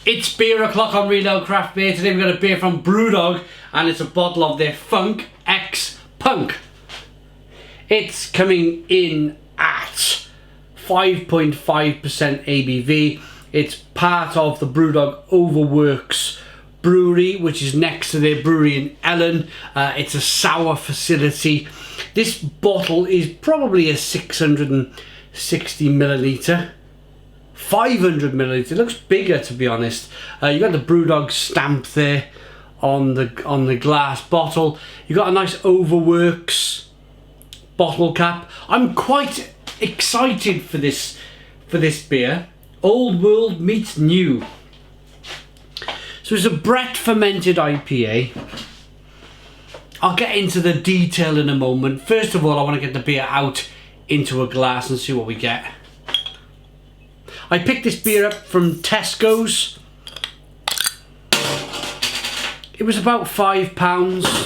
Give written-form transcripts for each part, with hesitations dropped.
It's beer o'clock on Reload Craft Beer. Today we've got a beer from Brewdog and it's a bottle of their Funk X Punk. It's coming in at 5.5% ABV. It's part of the Brewdog Overworks brewery, which is next to their brewery in Ellen. It's a sour facility. This bottle is probably a 660 milliliter. 500 milliliter. It looks bigger, to be honest. You got the Brewdog stamp there on the glass bottle. You got a nice Overworks bottle cap. I'm quite excited for this beer. Old world meets new. So it's a Brett Fermented IPA. I'll get into the detail in a moment. First of all, I want to get the beer out into a glass and see what we get. I picked this beer up from Tesco's. It was about £5.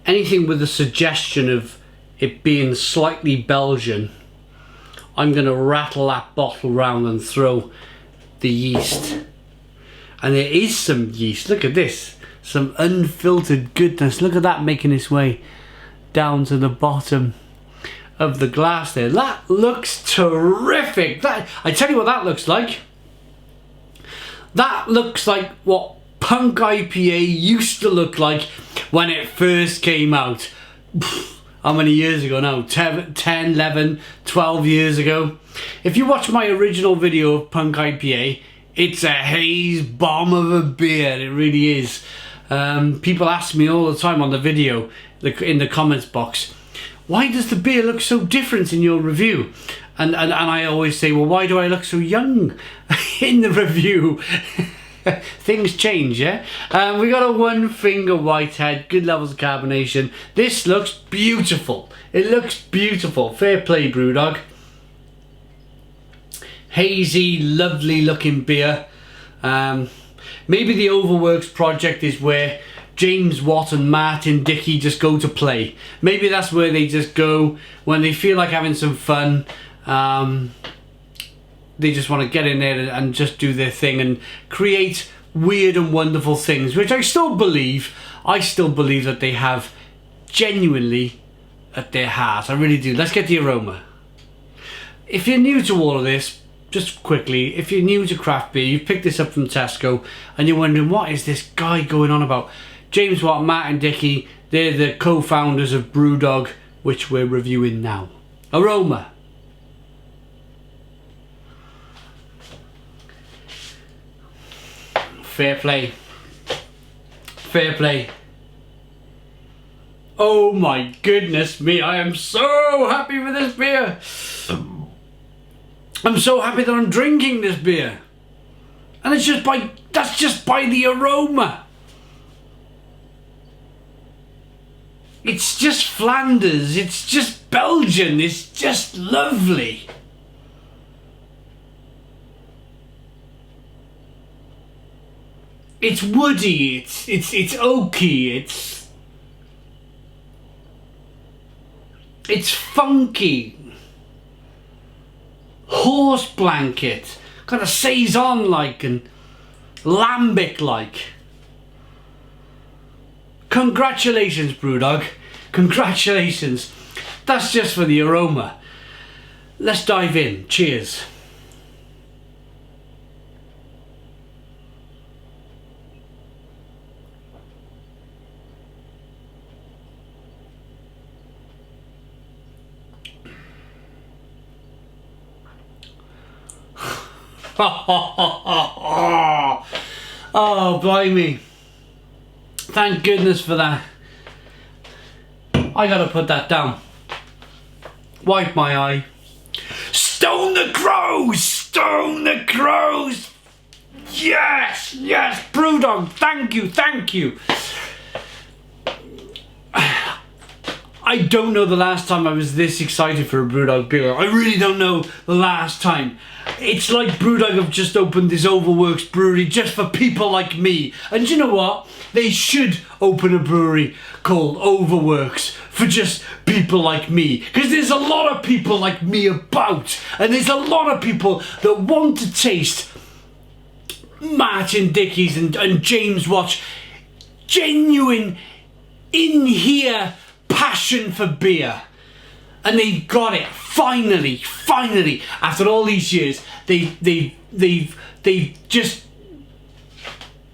Anything with a suggestion of it being slightly Belgian, I'm going to rattle that bottle round and throw the yeast. And there is some yeast. Look at this. Some unfiltered goodness. Look at that making its way down to the bottom of the glass there. That looks terrific. I tell you what that looks like. That looks like what Punk IPA used to look like when it first came out. How many years ago now? 10, 11, 12 years ago. If you watch my original video of Punk IPA, it's a haze bomb of a beer. It really is. People ask me all the time on the video, in the comments box, why does the beer look so different in your review? And I always say, well, why do I look so young in the review? Things change, yeah? We got a 1 finger whitehead, good levels of carbonation. This looks beautiful. It looks beautiful. Fair play, Brewdog. Hazy, lovely looking beer. Maybe the Overworks project is where James Watt and Martin Dickey just go to play. Maybe that's where they just go when they feel like having some fun. They just want to get in there and just do their thing and create weird and wonderful things, which I still believe that they have genuinely at their heart. I really do. Let's get the aroma. If you're new to all of this, just quickly, if you're new to craft beer, you've picked this up from Tesco and you're wondering, what is this guy going on about? James Watt, Martin Dickey, they're the co-founders of Brewdog, which we're reviewing now. Aroma. Fair play. Fair play. Oh my goodness me, I am so happy with this beer. I'm so happy that I'm drinking this beer. And it's just that's just by the aroma. It's just Flanders, it's just Belgian, it's just lovely. It's woody, it's oaky, it's funky. Horse blanket, kind of saison like and lambic like. Congratulations, Brewdog. Congratulations. That's just for the aroma. Let's dive in. Cheers. Oh, blimey. Thank goodness for that. I gotta put that down. Wipe my eye. Stone the crows! Stone the crows! Yes! Yes! Brewdog, thank you, thank you. I don't know the last time I was this excited for a Brewdog beer. I really don't know the last time. It's like Brewdog have just opened this Overworks brewery just for people like me. And you know what? They should open a brewery called Overworks for just people like me. Because there's a lot of people like me about. And there's a lot of people that want to taste Martin Dickey's and James Watch genuine, in here passion for beer. And they got it finally after all these years. They've just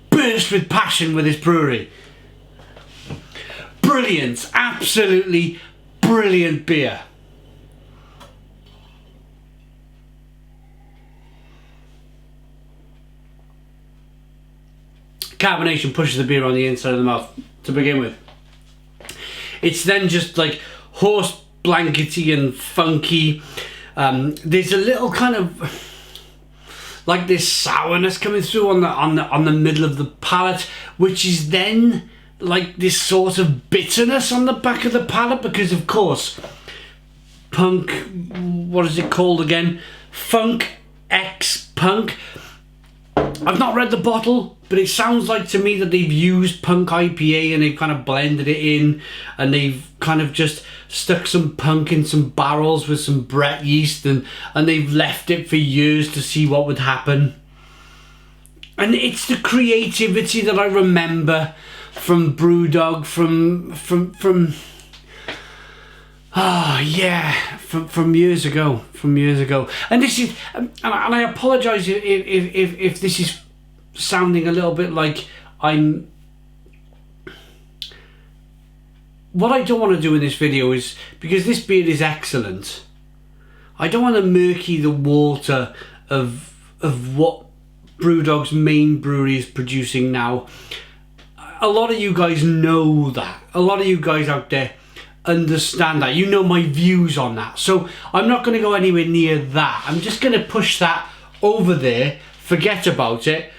burst with passion with this brewery. Brilliant, absolutely brilliant beer. Carbonation pushes the beer on the inside of the mouth to begin with. It's then just like horse blankety and funky. There's a little kind of like this sourness coming through on the middle of the palate, which is then like this sort of bitterness on the back of the palate, because of course punk, what is it called again? Funk X Punk. I've not read the bottle, but it sounds like to me that they've used Punk IPA and they've kind of blended it in, and they've kind of just stuck some punk in some barrels with some Brett yeast, and they've left it for years to see what would happen. And it's the creativity that I remember from Brewdog from years ago, and this is, and I apologise if this is sounding a little bit like I'm. What I don't want to do in this video is, because this beer is excellent, I don't want to murky the water of what Brewdog's main brewery is producing now. A lot of you guys know that. A lot of you guys out there understand that. You know my views on that. So I'm not going to go anywhere near that. I'm just going to push that over there, forget about it,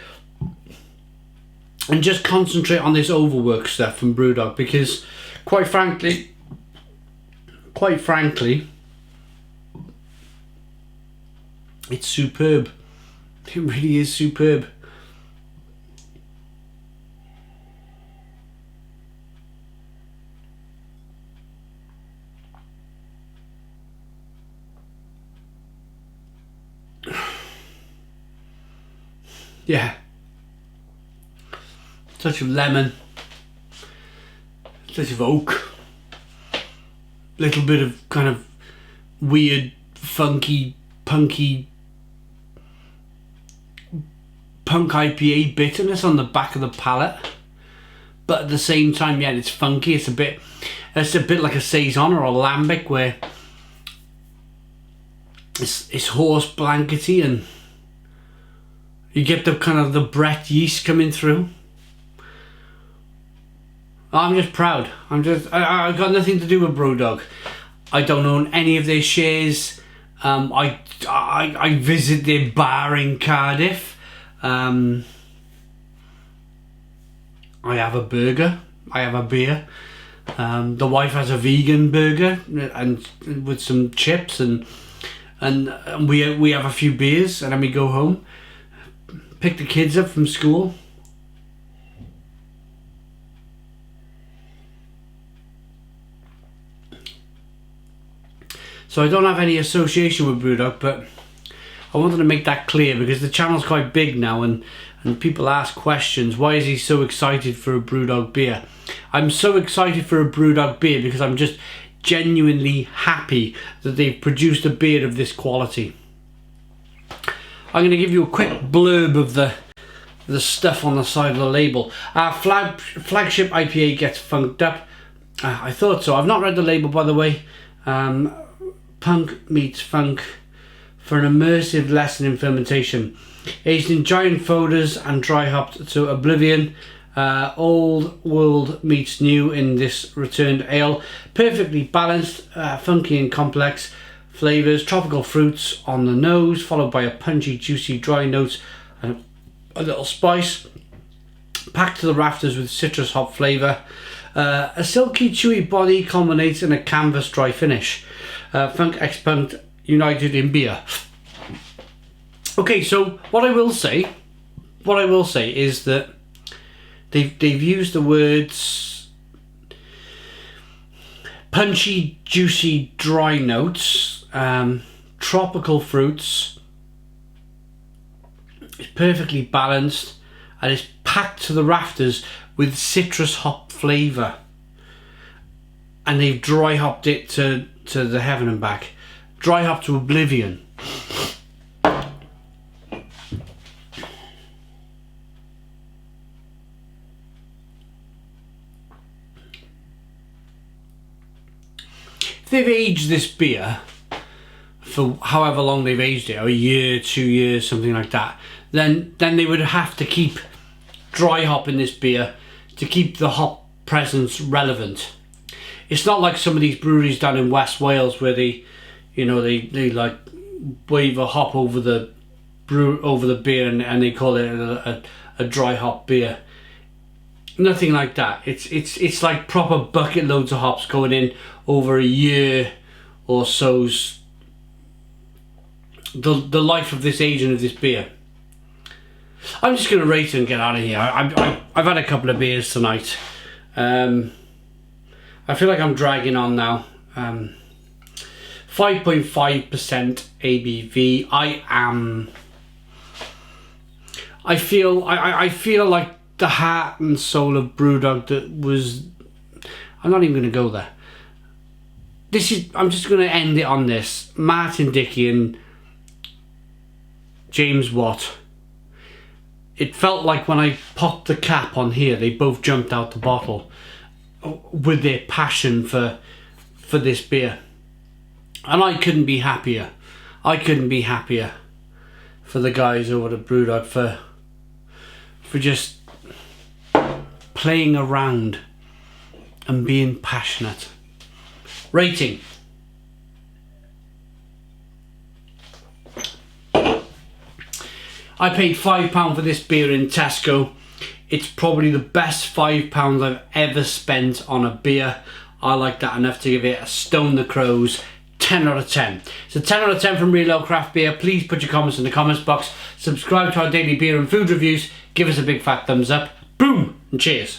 and just concentrate on this Overworks stuff from Brewdog, because quite frankly, it's superb. It really is superb. Yeah. Touch of lemon. Touch of oak. Little bit of kind of weird, funky, punky Punk IPA bitterness on the back of the palate. But at the same time, yeah, it's funky. It's a bit like a Saison or a Lambic, where it's horse blankety, and you get the kind of the Brett yeast coming through. I'm just proud. I've got nothing to do with Brewdog. I don't own any of their shares. I visit their bar in Cardiff. I have a burger. I have a beer. The wife has a vegan burger and with some chips, and we have a few beers, and then we go home, pick the kids up from school. So I don't have any association with Brewdog, but I wanted to make that clear, because the channel's quite big now, and people ask questions. Why is he so excited for a Brewdog beer? I'm so excited for a Brewdog beer because I'm just genuinely happy that they've produced a beer of this quality. I'm going to give you a quick blurb of the stuff on the side of the label. Our flagship IPA gets funked up. I thought so. I've not read the label, by the way. Punk meets funk for an immersive lesson in fermentation. Aged in giant foeders and dry hopped to oblivion. Old world meets new in this returned ale. Perfectly balanced, funky and complex flavours. Tropical fruits on the nose, followed by a punchy, juicy, dry notes and a little spice. Packed to the rafters with citrus hop flavour. A silky, chewy body culminates in a canvas dry finish. Funk X Punk united in beer. Okay, so what I will say is that they've used the words punchy, juicy, dry notes, tropical fruits. It's perfectly balanced and it's packed to the rafters with citrus hop flavour. And they've dry hopped it to the heaven and back. Dry hop to oblivion. If they've aged this beer for however long they've aged it, a year, 2 years, something like that, then they would have to keep dry hopping this beer to keep the hop presence relevant. It's not like some of these breweries down in West Wales where they like wave a hop over the beer and they call it a dry hop beer. Nothing like that. It's like proper bucket loads of hops going in over a year or so's the life of this aging of this beer. I'm just going to rate it and get out of here. I've had a couple of beers tonight. I feel like I'm dragging on now. 5.5% ABV. I feel like the heart and soul of Brewdog that was... I'm not even going to go there. I'm just going to end it on this. Martin Dickey and James Watt. It felt like when I popped the cap on here, they both jumped out the bottle with their passion for this beer. And I couldn't be happier. I couldn't be happier for the guys over at Brewdog for just playing around and being passionate. Rating. I paid £5 for this beer in Tesco. It's probably the best £5 I've ever spent on a beer. I like that enough to give it a Stone the Crows 10 out of 10. So 10 out of 10 from Real Ale Craft Beer. Please put your comments in the comments box. Subscribe to our daily beer and food reviews. Give us a big fat thumbs up. Boom and cheers.